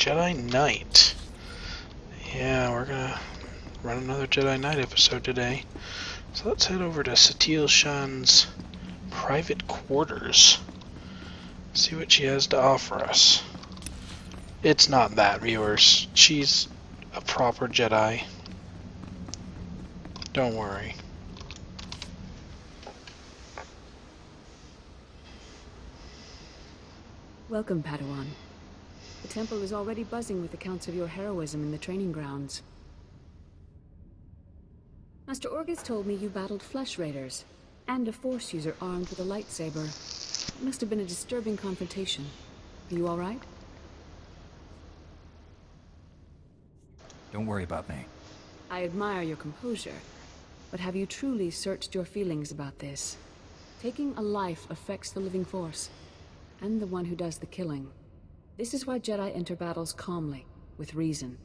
Jedi Knight. Yeah, we're gonna run another Jedi Knight episode today. So let's head over to Satil Shan's private quarters. See what she has to offer us. It's not that, viewers. She's a proper Jedi. Don't worry. Welcome, Padawan. The temple is already buzzing with accounts of your heroism in the training grounds. Master Orgus told me you battled flesh raiders, and a Force user armed with a lightsaber. It must have been a disturbing confrontation. Are you all right? Don't worry about me. I admire your composure, but have you truly searched your feelings about this? Taking a life affects the living Force, and the one who does the killing. This is why Jedi enter battles calmly, with reason.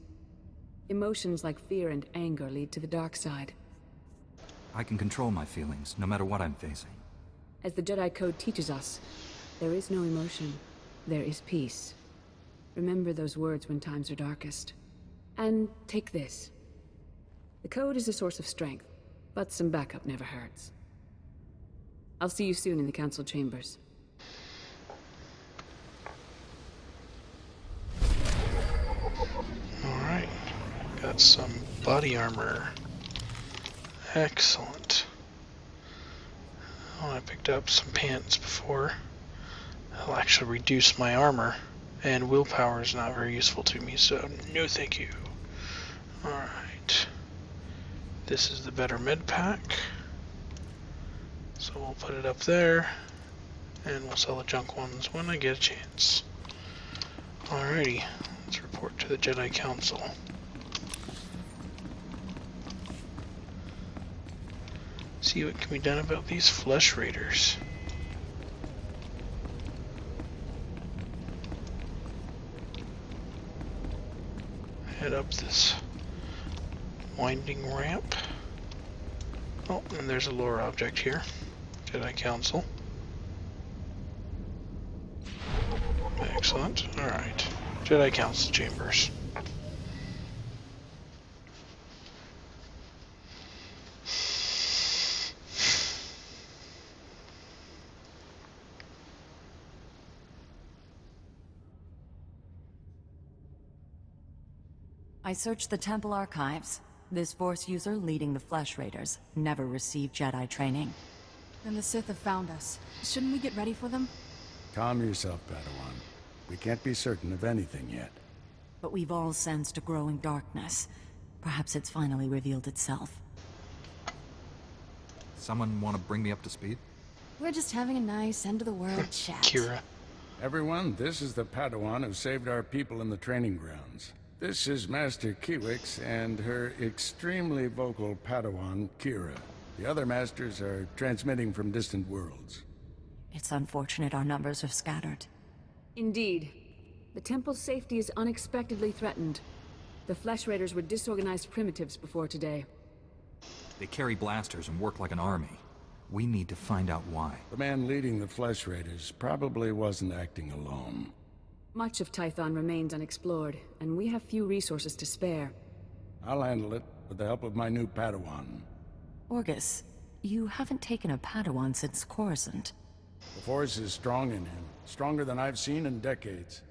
Emotions like fear and anger lead to the dark side. I can control my feelings, no matter what I'm facing. As the Jedi Code teaches us, there is no emotion, there is peace. Remember those words when times are darkest. And take this. The Code is a source of strength, but some backup never hurts. I'll see you soon in the Council Chambers. Alright, got some body armor. Excellent. Oh, I picked up some pants before. I'll actually reduce my armor, and willpower is not very useful to me, so no thank you. Alright. This is the better med pack. So we'll put it up there, and we'll sell the junk ones when I get a chance. Alrighty, let's report to the Jedi Council. See what can be done about these flesh raiders. Head up this winding ramp. Oh, and there's a lore object here. Jedi Council. Excellent. Alright. Jedi Council Chambers. I searched the temple archives. This Force user leading the Flesh Raiders never received Jedi training. Then the Sith have found us. Shouldn't we get ready for them? Calm yourself, Padawan. We can't be certain of anything yet. But we've all sensed a growing darkness. Perhaps it's finally revealed itself. Someone want to bring me up to speed? We're just having a nice end-of-the-world chat. Kira. Everyone, this is the Padawan who saved our people in the training grounds. This is Master Kiwix and her extremely vocal Padawan, Kira. The other masters are transmitting from distant worlds. It's unfortunate our numbers are scattered. Indeed. The temple's safety is unexpectedly threatened. The Flesh Raiders were disorganized primitives before today. They carry blasters and work like an army. We need to find out why. The man leading the Flesh Raiders probably wasn't acting alone. Much of Tython remains unexplored, and we have few resources to spare. I'll handle it with the help of my new Padawan. Orgus, you haven't taken a Padawan since Coruscant. The Force is strong in him. Stronger than I've seen in decades.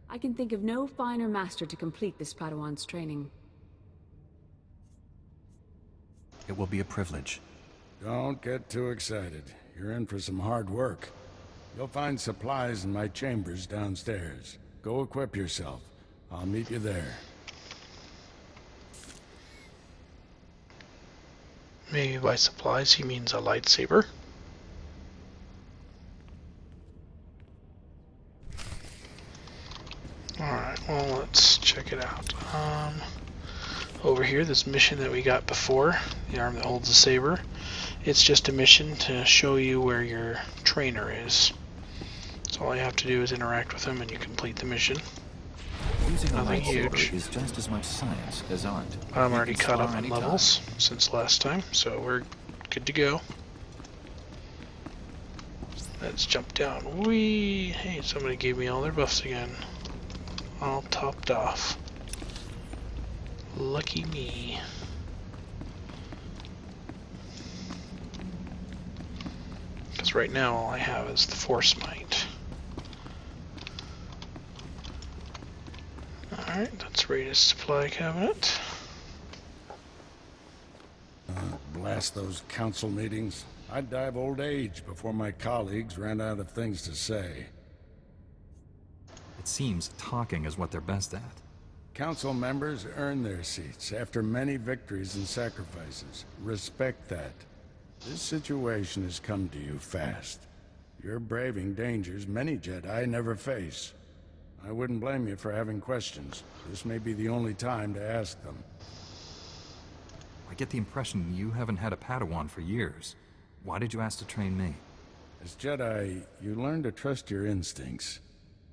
I can think of no finer master to complete this Padawan's training. It will be a privilege. Don't get too excited. You're in for some hard work. You'll find supplies in my chambers downstairs. Go equip yourself. I'll meet you there. Maybe by supplies he means a lightsaber. Alright, well, let's check it out. Over here, this mission that we got before, the arm that holds the saber, it's just a mission to show you where your trainer is. So all you have to do is interact with him and you complete the mission. Using a Nothing lightsaber huge. is just as much science as art. I'm You already can caught up spar on anytime. levels since last time, so we're good to go. Let's jump down. Whee! Hey, somebody gave me all their buffs again. all topped off. Lucky me. Because right now all I have is the Force Might. Alright, let's raid his supply cabinet. Blast those council meetings. I'd die of old age before my colleagues ran out of things to say. It seems talking is what they're best at. Council members earn their seats after many victories and sacrifices. Respect that. This situation has come to you fast. You're braving dangers many Jedi never face. I wouldn't blame you for having questions. This may be the only time to ask them. I get the impression you haven't had a Padawan for years. Why did you ask to train me? As Jedi, you learn to trust your instincts.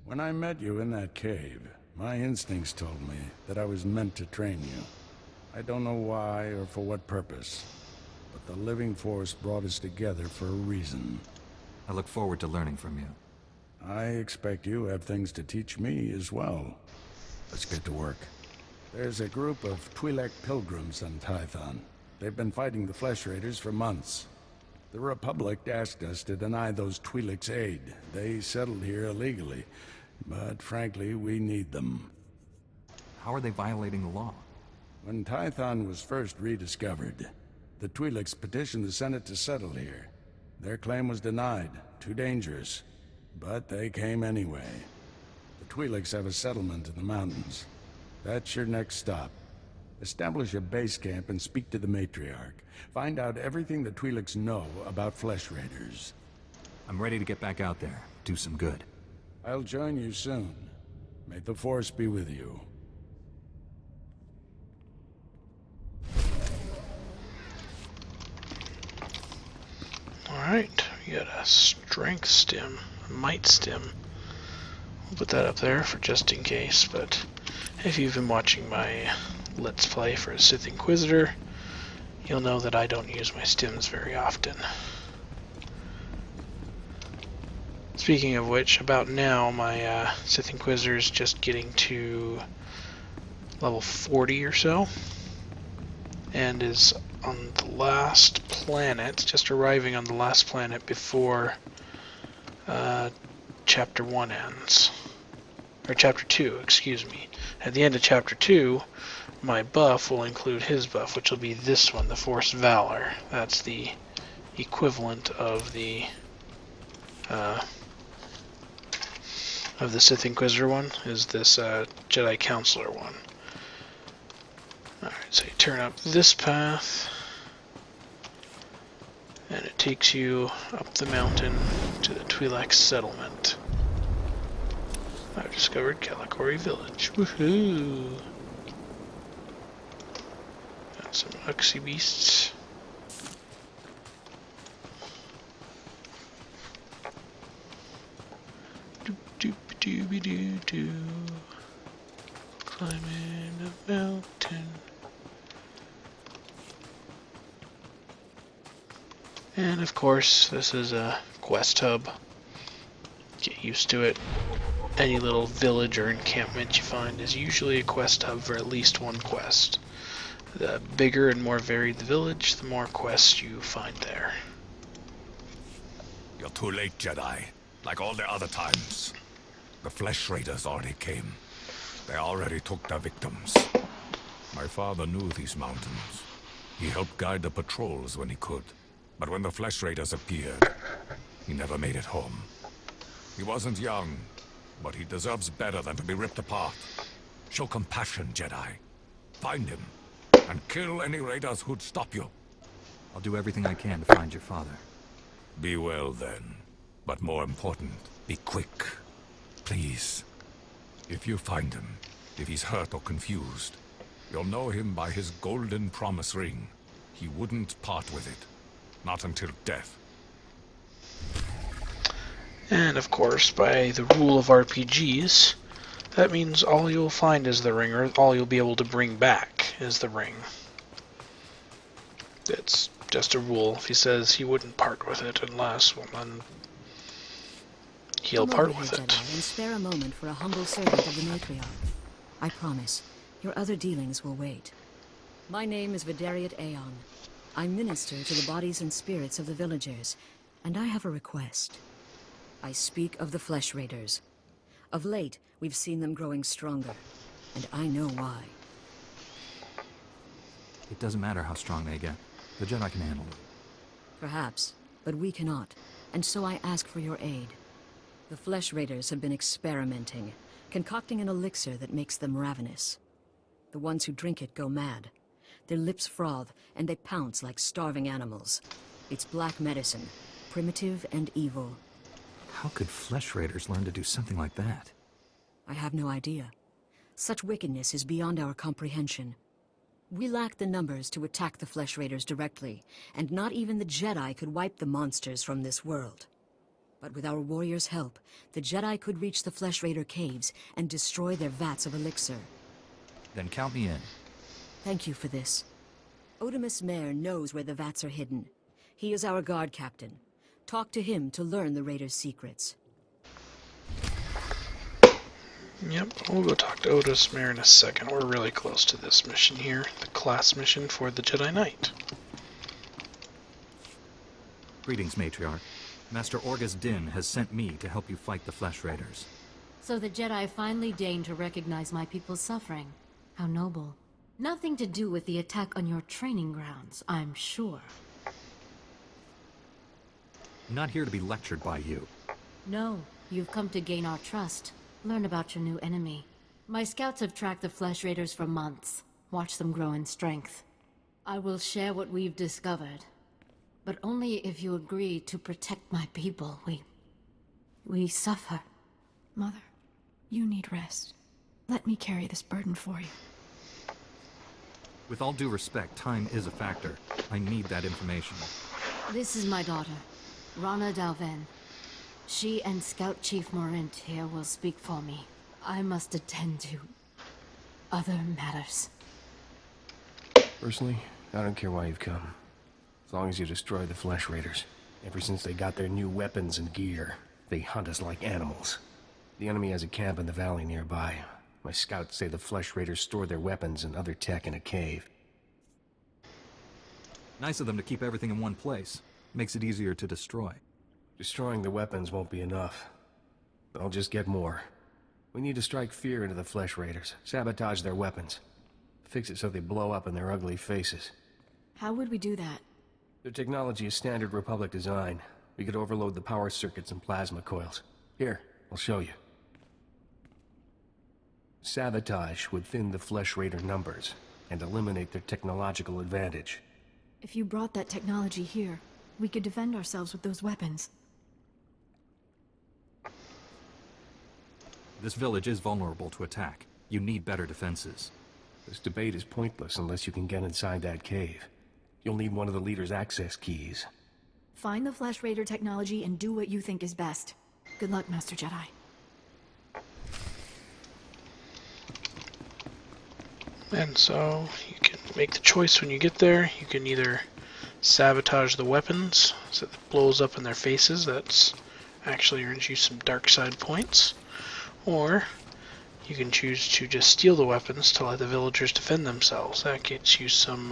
When I met you in that cave, my instincts told me that I was meant to train you. I don't know why or for what purpose, but the living force brought us together for a reason. I look forward to learning from you. I expect you have things to teach me as well. Let's get to work. There's a group of Twi'lek pilgrims on Tython. They've been fighting the Flesh Raiders for months. The Republic asked us to deny those Twi'leks aid. They settled here illegally, but frankly, we need them. How are they violating the law? When Tython was first rediscovered, the Twi'leks petitioned the Senate to settle here. Their claim was denied, too dangerous, but they came anyway. The Twi'leks have a settlement in the mountains. That's your next stop. Establish a base camp and speak to the Matriarch. Find out everything the Twi'leks know about Flesh Raiders. I'm ready to get back out there, do some good. I'll join you soon. May the Force be with you. Alright, we got a strength stim, a might stim. We'll put that up there for just in case, but if you've been watching my Let's Play for a Sith Inquisitor, you'll know that I don't use my stims very often. Speaking of which, about now my Sith Inquisitor is just getting to level 40 or so, and is on the last planet, just arriving on the last planet before Chapter 1 ends. Or Chapter 2, excuse me. At the end of Chapter 2, my buff will include his buff, which will be this one, the Force Valor. That's the equivalent of the Sith Inquisitor one, is this Jedi Counselor one. Alright, so you turn up this path, and it takes you up the mountain to the Twi'lek settlement. I've discovered Kalikori Village. Woohoo! Got some Uxie beasts. Doop doop dooby doo doo. Climbing a mountain. And of course, this is a quest hub. Get used to it. Any little village or encampment you find is usually a quest hub for at least one quest. The bigger and more varied the village, the more quests you find there. You're too late, Jedi. Like all the other times. The Flesh Raiders already came. They already took their victims. My father knew these mountains. He helped guide the patrols when he could. But when the Flesh Raiders appeared, he never made it home. He wasn't young, but he deserves better than to be ripped apart. Show compassion, Jedi. Find him, and kill any raiders who'd stop you. I'll do everything I can to find your father. Be well, then. But more important, be quick. Please. If you find him, if he's hurt or confused, you'll know him by his golden promise ring. He wouldn't part with it. Not until death. And of course, by the rule of RPGs, that means all you'll find is the ring, or all you'll be able to bring back is the ring. It's just a rule. If he says he wouldn't part with it unless, well, then he'll Come part over with here, it. Jedi, and spare a moment for a humble servant of the matriarch. I promise, your other dealings will wait. My name is Vidariat Aeon. I minister to the bodies and spirits of the villagers, and I have a request. I speak of the Flesh Raiders. Of late, we've seen them growing stronger, and I know why. It doesn't matter how strong they get. The Jedi can handle it. Perhaps, but we cannot, and so I ask for your aid. The Flesh Raiders have been experimenting, concocting an elixir that makes them ravenous. The ones who drink it go mad. Their lips froth, and they pounce like starving animals. It's black medicine, primitive and evil. How could Flesh Raiders learn to do something like that? I have no idea. Such wickedness is beyond our comprehension. We lack the numbers to attack the Flesh Raiders directly, and not even the Jedi could wipe the monsters from this world. But with our warriors' help, the Jedi could reach the Flesh Raider caves and destroy their vats of elixir. Then count me in. Thank you for this. Otimus Mare knows where the vats are hidden. He is our guard captain. Talk to him to learn the Raiders' secrets. Yep, we'll go talk to Otis Mare in a second. We're really close to this mission here, the class mission for the Jedi Knight. Greetings, Matriarch. Master Orgus Din has sent me to help you fight the Flesh Raiders. So the Jedi finally deigned to recognize my people's suffering. How noble. Nothing to do with the attack on your training grounds, I'm sure. Not here to be lectured by you. No, you've come to gain our trust. Learn about your new enemy. My scouts have tracked the Flesh Raiders for months. Watched them grow in strength. I will share what we've discovered. But only if you agree to protect my people. We suffer. Mother, you need rest. Let me carry this burden for you. With all due respect, time is a factor. I need that information. This is my daughter, Rana Dalven. She and Scout Chief Morint here will speak for me. I must attend to other matters. Personally, I don't care why you've come. As long as you destroy the Flesh Raiders. Ever since they got their new weapons and gear, they hunt us like animals. The enemy has a camp in the valley nearby. My scouts say the Flesh Raiders store their weapons and other tech in a cave. Nice of them to keep everything in one place. Makes it easier to destroy. Destroying the weapons won't be enough. I'll just get more. We need to strike fear into the Flesh Raiders, sabotage their weapons. Fix it so they blow up in their ugly faces. How would we do that? Their technology is standard Republic design. We could overload the power circuits and plasma coils. Here, I'll show you. Sabotage would thin the Flesh Raider numbers and eliminate their technological advantage. If you brought that technology here, we could defend ourselves with those weapons. This village is vulnerable to attack. You need better defenses. This debate is pointless unless you can get inside that cave. You'll need one of the leader's access keys. Find the Flesh Raider technology and do what you think is best. Good luck, Master Jedi. And so you can make the choice when you get there. You can either sabotage the weapons so that it blows up in their faces. That's actually earns you some dark side points. Or you can choose to just steal the weapons to let the villagers defend themselves. That gets you some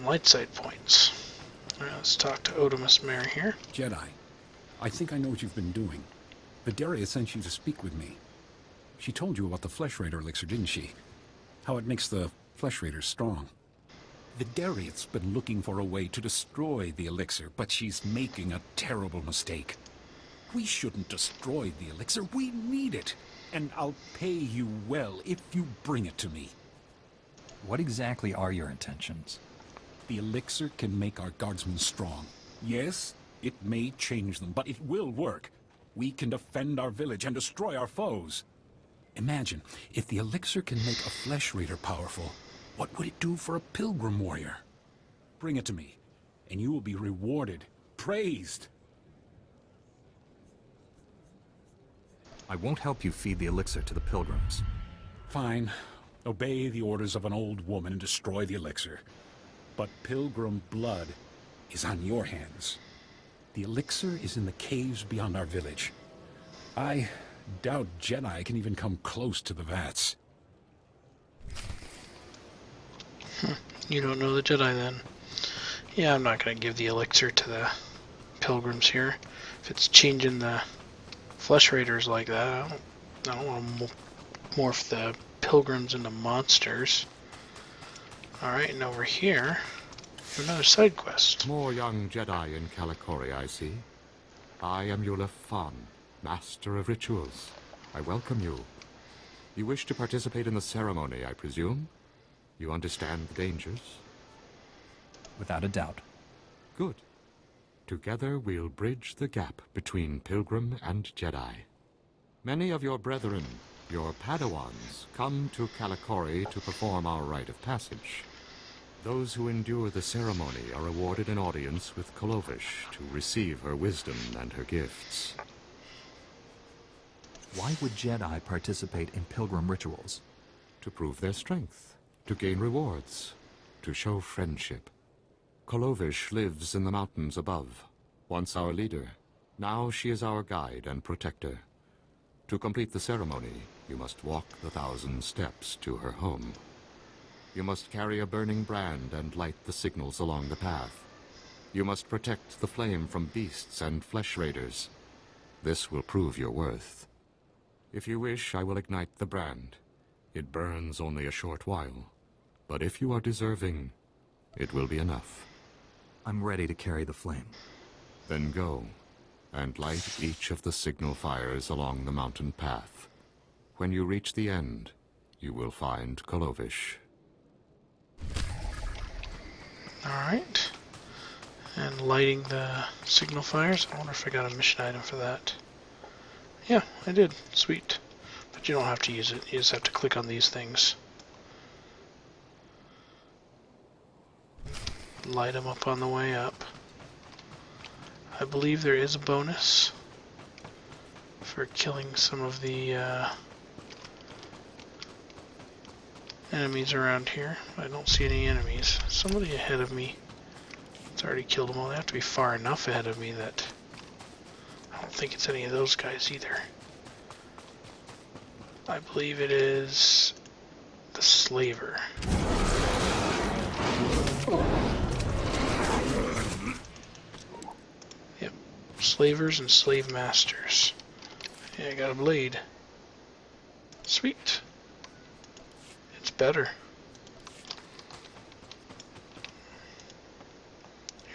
light side points. Alright, let's talk to Otimus Mare here. Jedi, I think I know what you've been doing. Vidaria sent you to speak with me. She told you about the Flesh Raider elixir, didn't she? How it makes the Flesh Raiders strong. Vidariat's been looking for a way to destroy the elixir, but she's making a terrible mistake. We shouldn't destroy the elixir, we need it. And I'll pay you well if you bring it to me. What exactly are your intentions? The elixir can make our guardsmen strong. Yes, it may change them, but it will work. We can defend our village and destroy our foes. Imagine, if the elixir can make a Flesh Raider powerful, what would it do for a pilgrim warrior? Bring it to me, and you will be rewarded, praised. I won't help you feed the elixir to the pilgrims. Fine. Obey the orders of an old woman and destroy the elixir. But pilgrim blood is on your hands. The elixir is in the caves beyond our village. I doubt Jedi can even come close to the vats. You don't know the Jedi then. Yeah, I'm not going to give the elixir to the pilgrims here. If it's changing the flesh raiders like that, I don't want to morph the pilgrims into monsters. Alright, and over here, another side quest. More young Jedi in Kalikori, I see. I am Yulef Fan, Master of Rituals. I welcome you. You wish to participate in the ceremony, I presume? You understand the dangers? Without a doubt. Good. Together we'll bridge the gap between Pilgrim and Jedi. Many of your brethren, your Padawans, come to Kalikori to perform our rite of passage. Those who endure the ceremony are awarded an audience with Kolovish to receive her wisdom and her gifts. Why would Jedi participate in pilgrim rituals? To prove their strength, to gain rewards, to show friendship. Kolovish lives in the mountains above, once our leader. Now she is our guide and protector. To complete the ceremony, you must walk the 1,000 steps to her home. You must carry a burning brand and light the signals along the path. You must protect the flame from beasts and flesh raiders. This will prove your worth. If you wish, I will ignite the brand. It burns only a short while, but if you are deserving, it will be enough. I'm ready to carry the flame. Then go, and light each of the signal fires along the mountain path. When you reach the end, you will find Kolovish. Alright. And lighting the signal fires. I wonder if I got a mission item for that. Yeah, I did. Sweet. But you don't have to use it. You just have to click on these things. Light them up on the way up. I believe there is a bonus for killing some of the enemies around here. I don't see any enemies. Somebody ahead of me. It's already killed them all. They have to be far enough ahead of me that I don't think it's any of those guys either. I believe it is the slaver. Yep, slavers and slave masters. Yeah, I got a blade. Sweet. It's better.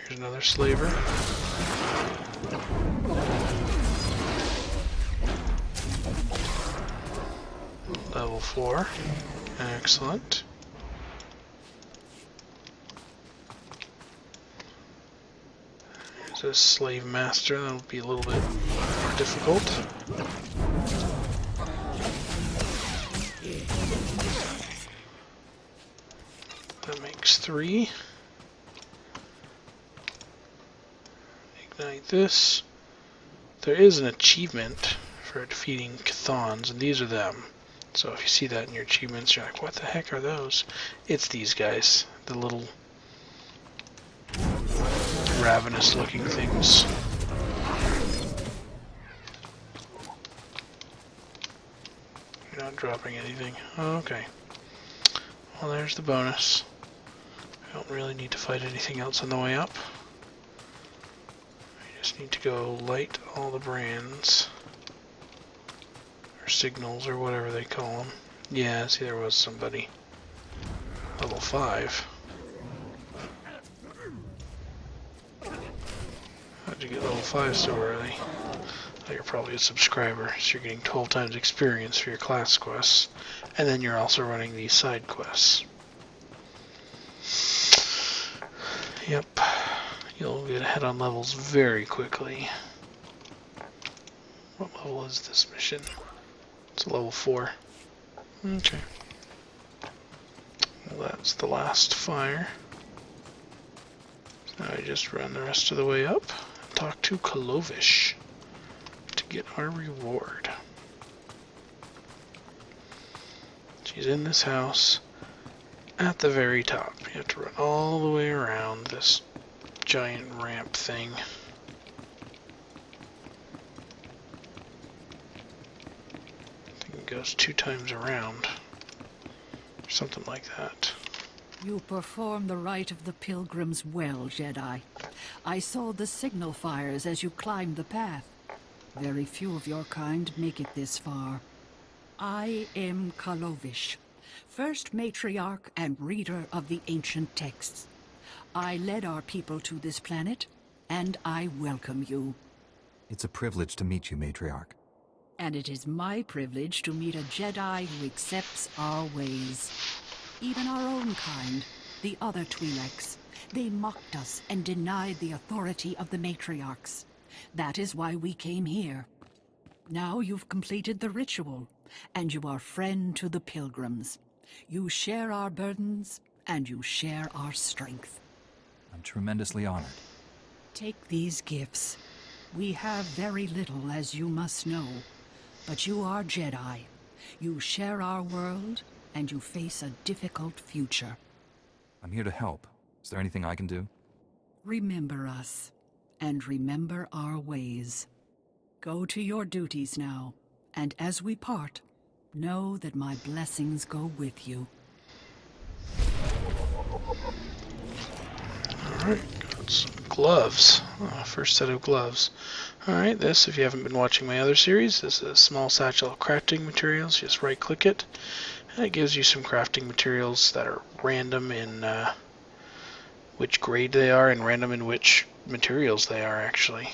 Here's another slaver. Level 4. Excellent. There's a slave master. That'll be a little bit more difficult. That makes 3. Ignite this. There is an achievement for defeating Chthons, and these are them. So if you see that in your achievements, you're like, what the heck are those? It's these guys, the little ravenous looking things. You're not dropping anything. Oh, okay. Well, there's the bonus. I don't really need to fight anything else on the way up. I just need to go light all the brands. Or signals, or whatever they call them. Yeah, see, there was somebody. Level 5. How'd you get level 5 so early? Oh, you're probably a subscriber, so you're getting 12 times experience for your class quests. And then you're also running these side quests. Yep. You'll get ahead on levels very quickly. What level is this mission? It's a level 4. Okay. Well, that's the last fire. So now I just run the rest of the way up and talk to Kolovish to get our reward. She's in this house at the very top. You have to run all the way around this giant ramp thing. goes 2 times around. Or something like that. You perform the rite of the pilgrims well, Jedi. I saw the signal fires as you climbed the path. Very few of your kind make it this far. I am Kalovish, first matriarch and reader of the ancient texts. I led our people to this planet, and I welcome you. It's a privilege to meet you, Matriarch. And it is my privilege to meet a Jedi who accepts our ways. Even our own kind, the other Twi'leks, they mocked us and denied the authority of the matriarchs. That is why we came here. Now you've completed the ritual, and you are friend to the pilgrims. You share our burdens, and you share our strength. I'm tremendously honored. Take these gifts. We have very little, as you must know. But you are Jedi. You share our world, and you face a difficult future. I'm here to help. Is there anything I can do? Remember us, and remember our ways. Go to your duties now, and as we part, know that my blessings go with you. Alright, got some gloves. First set of gloves. Alright, this, if you haven't been watching my other series, this is a small satchel of crafting materials. Just right click it, and it gives you some crafting materials that are random in which grade they are and random in which materials they are, actually.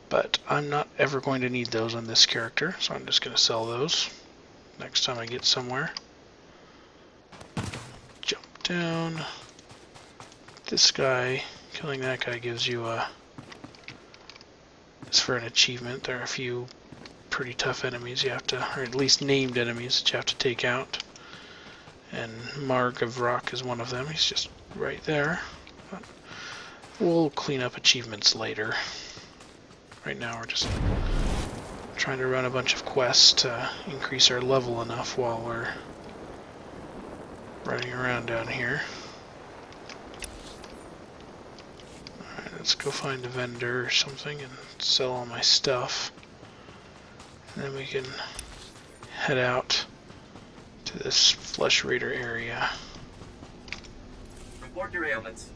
But I'm not ever going to need those on this character, so I'm just going to sell those next time I get somewhere. Jump down. This guy, killing that guy gives you a... It's for an achievement. There are a few pretty tough enemies you have to, or at least named enemies that you have to take out. And Marg of Rock is one of them. He's just right there. But we'll clean up achievements later. Right now we're just trying to run a bunch of quests to increase our level enough while we're running around down here. Alright, let's go find a vendor or something and sell all my stuff. And then we can head out to this Flesh Raider area. Report your ailments.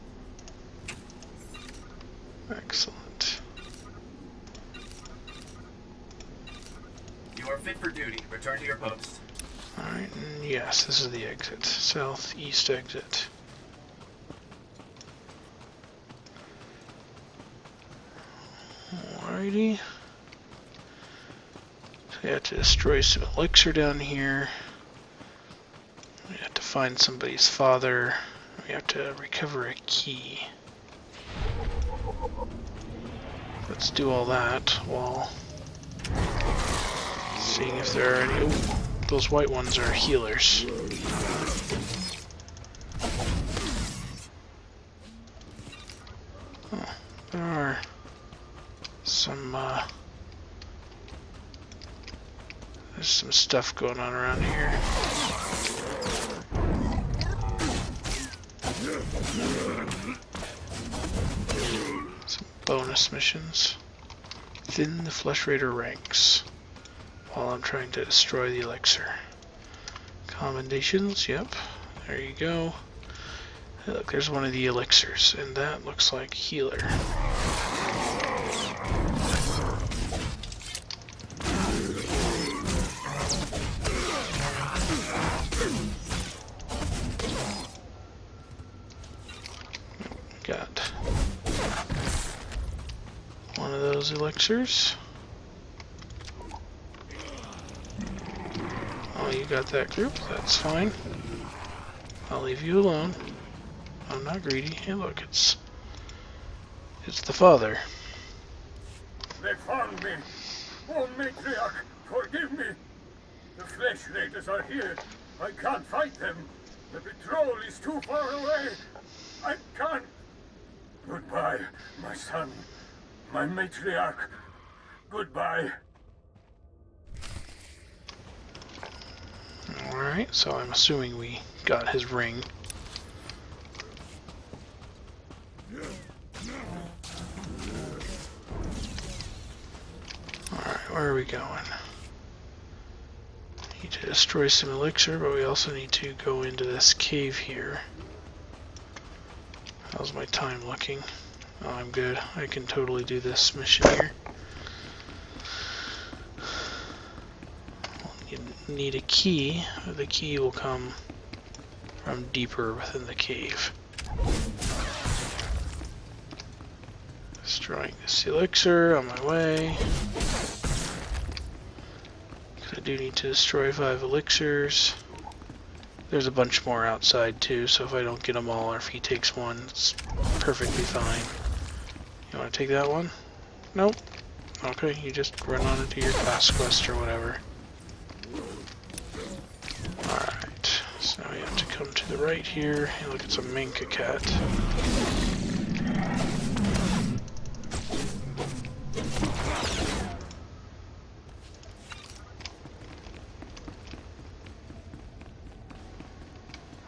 Excellent. You are fit for duty. Return to your post. Alright, yes, this is the exit. Southeast exit. Alrighty. So we have to destroy some elixir down here. We have to find somebody's father. We have to recover a key. Let's do all that while seeing if there are any... Oh, those white ones are healers. Oh, there are some, there's some stuff going on around here. Some bonus missions. Thin the Flesh Raider ranks while I'm trying to destroy the elixir. Commendations, yep. There you go. Hey, look, there's one of the elixirs, and that looks like healer. Got one of those elixirs. Oh, you got that group? That's fine. I'll leave you alone. I'm not greedy. Hey, look, it's the father. They found me. Oh, Matriarch, forgive me. The Flesh Raiders are here. I can't fight them. The patrol is too far away. I can't. Goodbye, my son. My Matriarch. Goodbye. Alright, so I'm assuming we got his ring. Alright, where are we going? Need to destroy some elixir, but we also need to go into this cave here. How's my time looking? Oh, I'm good. I can totally do this mission here. You need a key. The key will come from deeper within the cave. Destroying this elixir on my way. I do need to destroy 5 elixirs. There's a bunch more outside too, so if I don't get them all or if he takes one, it's perfectly fine. You want to take that one? Nope. Okay, you just run on into your class quest or whatever. Alright, so now we have to come to the right here and look at some Minka Cat.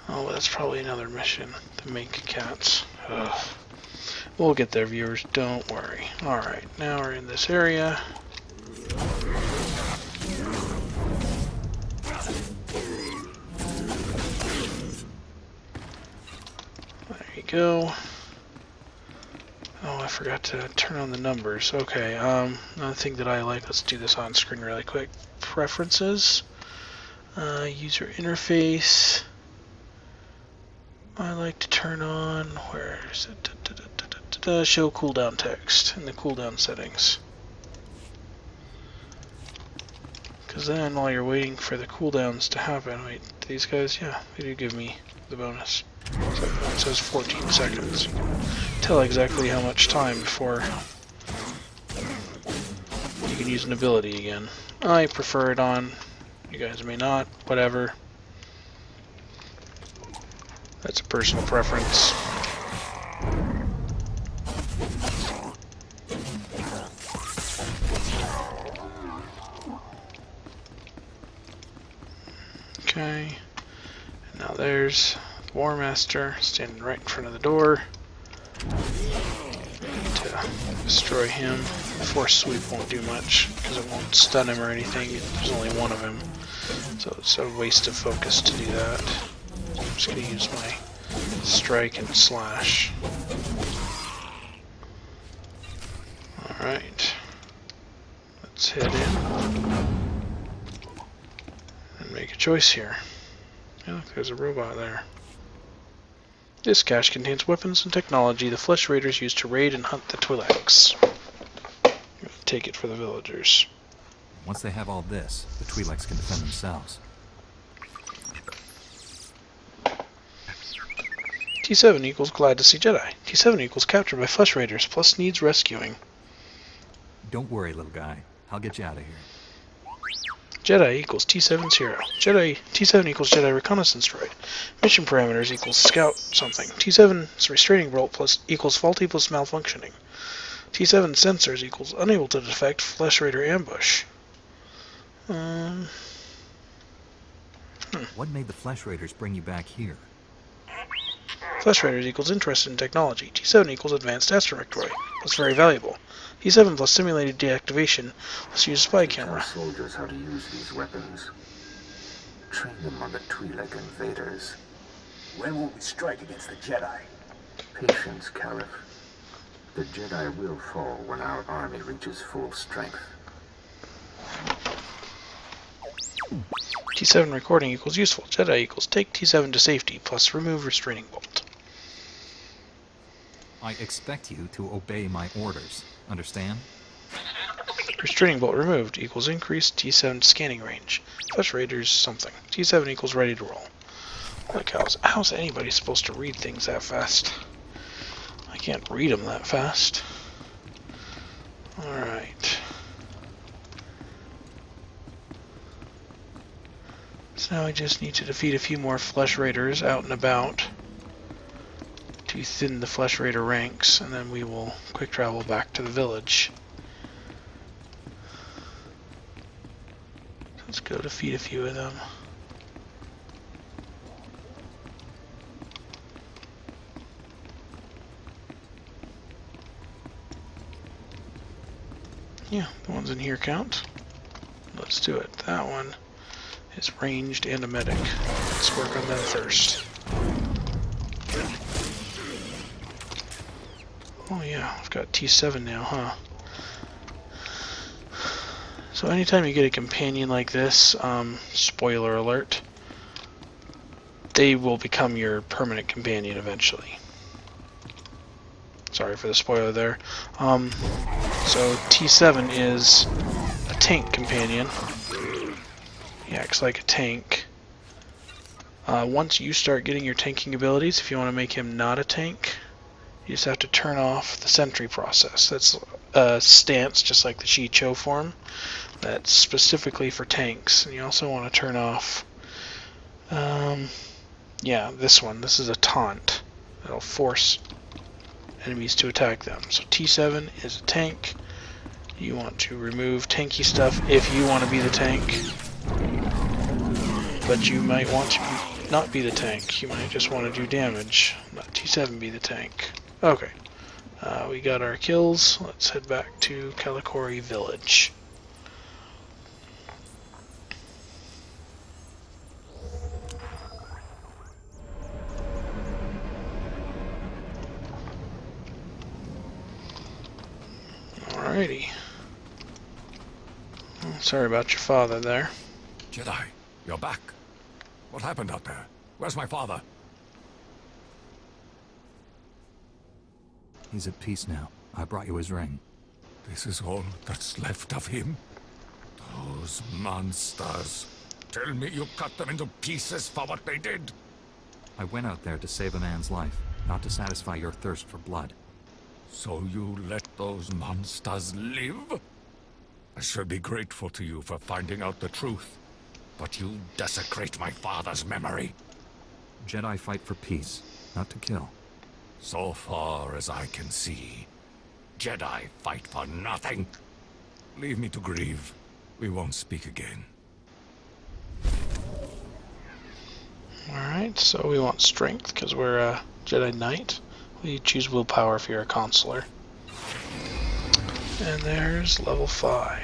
Oh, that's probably another mission. The Minka Cats. Ugh. We'll get there, viewers. Don't worry. Alright, now we're in this area. There you go. Oh, I forgot to turn on the numbers. Okay, another thing that I like, let's do this on screen really quick. Preferences. User interface. I like to turn on, where is it? Show cooldown text in the cooldown settings. Because then while you're waiting for the cooldowns to happen, wait, these guys, yeah, they do give me the bonus. So it says 14 seconds. You can tell exactly how much time before you can use an ability again. I prefer it on, you guys may not, whatever. That's a personal preference. Okay, and now there's the War Master standing right in front of the door. Need to destroy him. Force Sweep won't do much because it won't stun him or anything. There's only one of him, so it's a waste of focus to do that. So I'm just going to use my strike and slash. Alright, let's head in and make a choice here. Yeah, look, there's a robot there. This cache contains weapons and technology the Flesh Raiders use to raid and hunt the Twi'leks. Take it for the villagers. Once they have all this, the Twi'leks can defend themselves. T7 equals glad to see Jedi. T7 equals captured by Flesh Raiders, plus needs rescuing. Don't worry, little guy. I'll get you out of here. Jedi equals T7's hero. T7 equals Jedi reconnaissance droid. Mission parameters equals scout something. T7's restraining bolt plus equals faulty plus malfunctioning. T7 sensors equals unable to detect Flesh Raider ambush. What made the Flesh Raiders bring you back here? Flesh Raiders equals interested in technology. T7 equals advanced astromech droid. That's very valuable. T7 plus simulated deactivation. Let's use a spy camera. Tell soldiers how to use these weapons. Train them on the Twi'lek invaders. When will we strike against the Jedi? Patience, Karif. The Jedi will fall when our army reaches full strength. T7 recording equals useful. Jedi equals take T7 to safety plus remove restraining bolt. I expect you to obey my orders. Understand? Restraining bolt removed equals increased T7 scanning range. Flesh Raiders something. T7 equals ready to roll. Like how's anybody supposed to read things that fast? I can't read them that fast. Alright. So now I just need to defeat a few more Flesh Raiders out and about to thin the Flesh Raider ranks, and then we will quick travel back to the village. Let's go defeat a few of them. Yeah, the ones in here count. Let's do it. That one is ranged and a medic. Let's work on them first. Oh yeah, I've got T7 now, huh? So anytime you get a companion like this, spoiler alert, they will become your permanent companion eventually. Sorry for the spoiler there. So T7 is a tank companion. He acts like a tank. Once you start getting your tanking abilities, if you want to make him not a tank, you just have to turn off the sentry process. That's a stance, just like the Shi-Cho form. That's specifically for tanks. And you also want to turn off, yeah, this one. This is a taunt. It'll force enemies to attack them. So T7 is a tank. You want to remove tanky stuff if you want to be the tank. But you might want to not be the tank. You might just want to do damage. Let T7 be the tank. Okay. We got our kills. Let's head back to Kalikori Village. Alrighty. Sorry about your father there. Jedi, you're back. What happened out there? Where's my father? He's at peace now. I brought you his ring. This is all that's left of him? Those monsters. Tell me you cut them into pieces for what they did. I went out there to save a man's life, not to satisfy your thirst for blood. So you let those monsters live? I should be grateful to you for finding out the truth, but you desecrate my father's memory. Jedi fight for peace, not to kill. So far as I can see, Jedi fight for nothing. Leave me to grieve. We won't speak again. Alright, so we want strength because we're a Jedi Knight. We choose willpower if you're a consular. And there's level 5.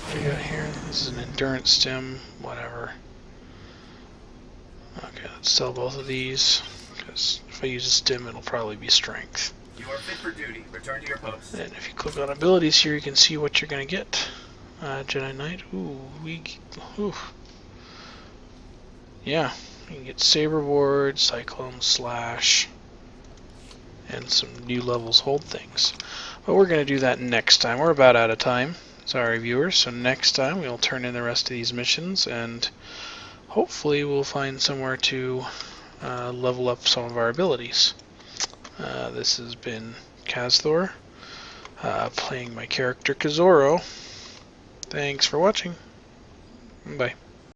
What do we got here? This is an endurance stim, whatever. Okay, let's sell both of these, because if I use a stim, it'll probably be strength. You are fit for duty. Return to your post. And if you click on abilities here, you can see what you're going to get. Jedi Knight, ooh. Yeah, you can get Saber Ward, Cyclone, Slash, and some new levels hold things. But we're going to do that next time. We're about out of time, sorry viewers, so next time we'll turn in the rest of these missions and hopefully we'll find somewhere to level up some of our abilities. This has been Kazthor, playing my character Kazoro. Thanks for watching. Bye.